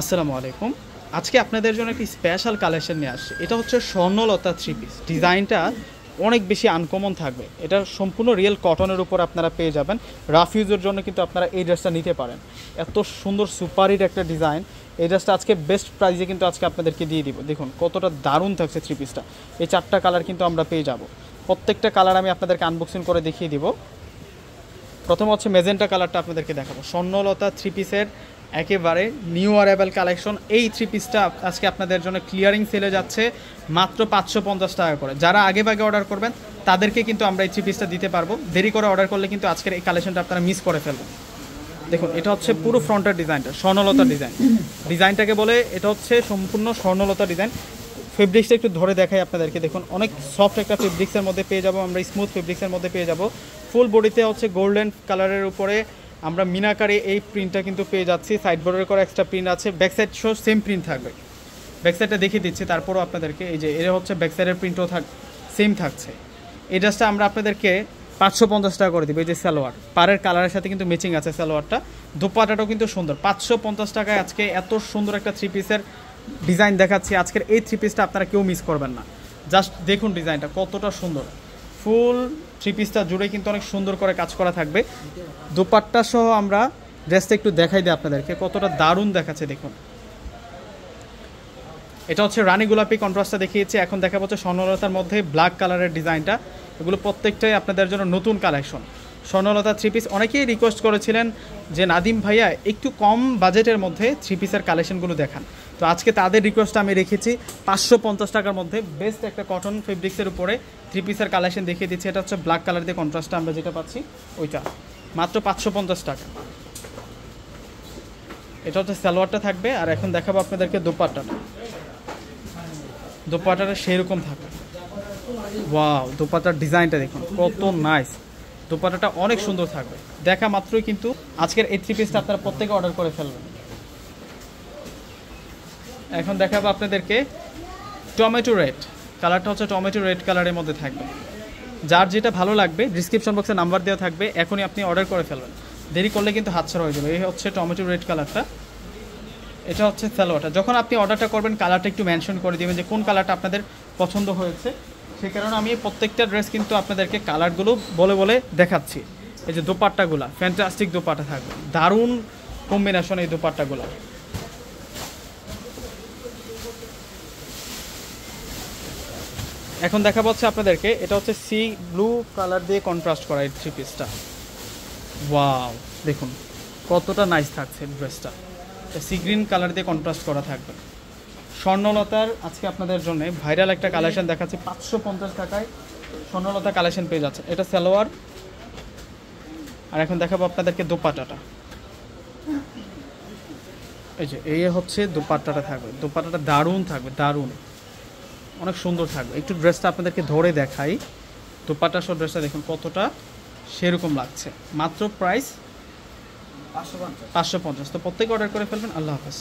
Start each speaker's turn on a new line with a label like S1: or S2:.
S1: আসসালামু আলাইকুম। আজকে আপনাদের জন্য একটি স্পেশাল কালেকশন নিয়ে আসছি। এটা হচ্ছে স্বর্ণলতা থ্রি পিস। ডিজাইনটা অনেক বেশি আনকমন থাকবে। এটা সম্পূর্ণ রিয়েল কটনের উপর আপনারা পেয়ে যাবেন। রাফ ইউজের জন্য কিন্তু আপনারা এই ড্রেসটা নিতে পারেন। এত সুন্দর সুপারহিট একটা ডিজাইন। এই ড্রেসটা আজকে বেস্ট প্রাইসে কিন্তু আজকে আপনাদেরকে দিয়ে দিব। দেখুন কতটা দারুণ থাকছে থ্রি পিসটা। এই চারটা কালার কিন্তু আমরা পেয়ে যাব। প্রত্যেকটা কালার আমি আপনাদেরকে আনবক্সিং করে দেখিয়ে দিব। প্রথম হচ্ছে মেজেন্টা কালারটা আপনাদেরকে দেখাবো। স্বর্ণলতা থ্রি পিসের একেবারে নিউ অ্যারাইভাল কালেকশন। এই থ্রি পিসটা আজকে আপনাদের জন্য ক্লিয়ারিং সেলে যাচ্ছে মাত্র 550 টাকা করে। যারা আগে ভাগে অর্ডার করবেন তাদেরকে কিন্তু আমরা এই থ্রি পিসটা দিতে পারবো। দেরি করে অর্ডার করলে কিন্তু আজকের এই কালেকশনটা আপনারা মিস করে ফেলবেন। দেখুন এটা হচ্ছে পুরো ফ্রন্টের ডিজাইনটা স্বর্ণলতা ডিজাইন। ডিজাইনটাকে বলে এটা হচ্ছে সম্পূর্ণ স্বর্ণলতা ডিজাইন। ফেব্রিক্সটা একটু ধরে দেখাই আপনাদেরকে। দেখুন অনেক সফট একটা ফেব্রিক্সের মধ্যে পেয়ে যাবো আমরা, স্মুথ ফেব্রিক্সের মধ্যে পেয়ে যাব। ফুল বডিতে হচ্ছে গোল্ডেন কালারের উপরে আমরা মিনাকারে এই প্রিন্টটা কিন্তু পেয়ে যাচ্ছি। সাইড বর্ডার করে এক্সট্রা প্রিন্ট আছে, ব্যাক সাইড সহ সেম প্রিন্ট থাকবে। ব্যাক সাইডটা দেখিয়ে দিচ্ছি তারপরও আপনাদেরকে। এই যে এটা হচ্ছে ব্যাক সাইডের প্রিন্টও সেম থাকছে। এই ড্রেসটা আমরা আপনাদেরকে 550 টাকা করে দেবো। এই যে সালোয়ার পাড়ের কালারের সাথে কিন্তু ম্যাচিং আছে সালোয়ারটা। দোপাট্টাটাও কিন্তু সুন্দর। 550 টাকায় আজকে এত সুন্দর একটা থ্রি পিসের ডিজাইন দেখাচ্ছি। আজকের এই থ্রি পিসটা আপনারা কেউ মিস করবেন না। জাস্ট দেখুন ডিজাইনটা কতটা সুন্দর। ফুল থ্রি পিসটা জুড়ে কিন্তু অনেক সুন্দর করে কাজ করা থাকবে। দোপাট্টা সহ আমরা ড্রেসটা একটু দেখাই দিই আপনাদেরকে কতটা দারুণ দেখাচ্ছে। দেখুন এটা হচ্ছে রানী গোলাপি কন্ট্রাস্টটা দেখিয়েছি। এখন দেখা যাচ্ছে স্বর্ণলতার মধ্যে ব্ল্যাক কালারের ডিজাইনটা। এগুলো প্রত্যেকটাই আপনাদের জন্য নতুন কালেকশন। স্বর্ণলতা থ্রি পিস অনেকেই রিকোয়েস্ট করেছিলেন যে নাদিম ভাইয়া একটু কম বাজেটের মধ্যে থ্রি পিসের কালেকশনগুলো দেখান। তো আজকে তাদের রিকোয়েস্টটা আমি রেখেছি 550 টাকার মধ্যে বেস্ট একটা কটন ফেব্রিক্সের উপরে থ্রি পিসের কালেকশন দেখিয়ে দিচ্ছি। এটা হচ্ছে ব্ল্যাক কালার দিয়ে কন্ট্রাস্টটা আমরা যেটা পাচ্ছি ওইটা মাত্র 550 টাকা। এটা হচ্ছে সালোয়ারটা থাকবে। আর এখন দেখাবো আপনাদেরকে দোপাট্টাটা। দোপাট্টাটা সেরকম থাকবে। ওয়াও, দোপাট্টার ডিজাইনটা দেখুন কত নাইস। দোপাট্টাটা অনেক সুন্দর থাকবে। দেখা মাত্রই কিন্তু আজকের এই থ্রি পিসটা আপনারা প্রত্যেকে অর্ডার করে ফেলবেন। এখন দেখাবো আপনাদেরকে টমেটো রেড কালারটা। হচ্ছে টমেটো রেড কালারের মধ্যে থাকবে। যার যেটা ভালো লাগবে ডিসক্রিপশন বক্সে নাম্বার দেওয়া থাকবে, এখনই আপনি অর্ডার করে ফেলবেন। দেরি করলে কিন্তু হাতছাড়া হয়ে যাবে। এই হচ্ছে টমেটো রেড কালারটা। এটা হচ্ছে সালোয়ারটা। যখন আপনি অর্ডারটা করবেন কালারটা একটু মেনশন করে দেবেন যে কোন কালারটা আপনাদের পছন্দ হয়েছে। সেই কারণে আমি প্রত্যেকটা ড্রেস কিন্তু আপনাদেরকে কালারগুলো বলে বলে দেখাচ্ছি। এই যে দোপাট্টাগুলো ফ্যান্টাস্টিক দোপাট্টা থাকবে, দারুণ কম্বিনেশন এই দোপাট্টাগুলো। এখন দেখা পাচ্ছে আপনাদেরকে এটা হচ্ছে সি ব্লু কালার দিয়ে কন্ট্রাস্ট করা এই থ্রি পিসটা। ওয়াও, দেখুন কতটা নাইস থাকছে ড্রেসটা। সি গ্রিন কালার দিয়ে কন্ট্রাস্ট করা থাকবে। স্বর্ণলতার আজকে আপনাদের জন্য ভাইরাল একটা কালেকশন দেখাচ্ছি। 550 টাকায় স্বর্ণলতা কালেকশন পেয়ে যাচ্ছে। এটা সালোয়ার। আর এখন দেখাবো আপনাদেরকে দোপাট্টাটা। এই যে এই হচ্ছে দোপাট্টাটা থাকবে। দোপাট্টাটা দারুণ থাকবে, দারুণ অনেক সুন্দর থাকবে। একটু ড্রেসটা আপনাদেরকে ধরে দেখাই। দোপাট্টা সহ ড্রেসটা দেখুন কতটা সেরকম লাগছে। মাত্র প্রাইস 550। তো প্রত্যেকে অর্ডার করে ফেলবেন। আল্লাহ হাফেজ।